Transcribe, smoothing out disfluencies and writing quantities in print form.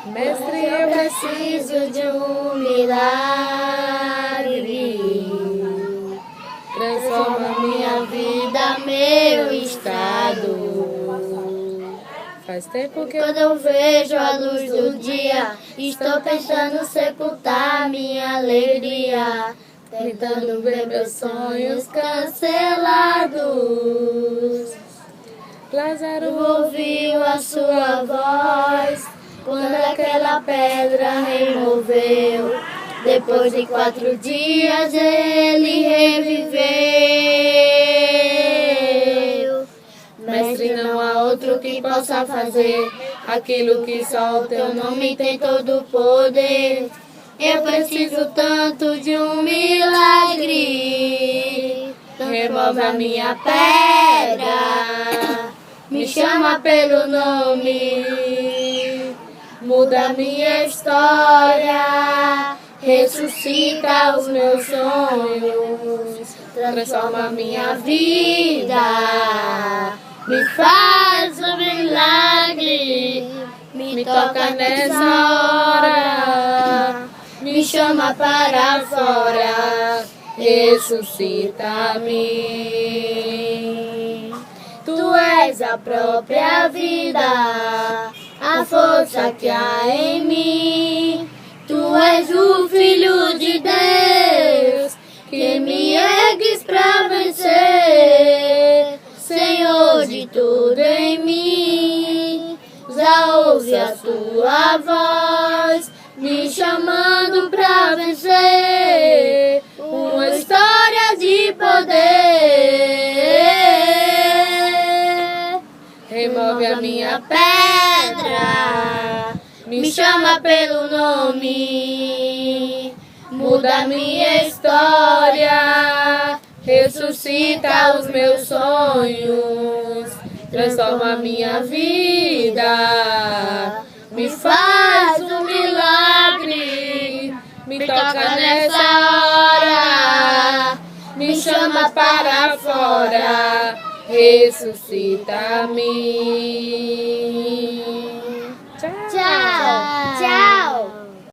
Mestre, eu preciso de um milagre. Transforma minha vida, meu estado. Faz tempo que quando eu vejo a luz do dia, estou pensando sepultar minha alegria, tentando ver meus sonhos cancelados. Lázaro ouviu a sua voz quando aquela pedra removeu. Depois de 4 dias ele reviveu. Mestre, não há outro que possa fazer aquilo que só o teu nome tem todo o poder. Eu preciso tanto de um milagre. Remove a minha pedra, me chama pelo nome, muda minha história, ressuscita os meus sonhos, transforma minha vida, me faz um milagre, me toca nessa hora, me chama para fora, ressuscita-me. Tu és a própria vida, a força que há em mim. Tu és o Filho de Deus, que me ergues pra vencer. Senhor de tudo em mim, já ouve a tua voz, me chamando pra vencer. Uma história de poder. Remove a minha pedra, me chama pelo nome, muda minha história, ressuscita os meus sonhos, transforma minha vida, me faz um milagre, me toca nessa hora, me chama para fora, ressuscita-me. Tchau. Tchau.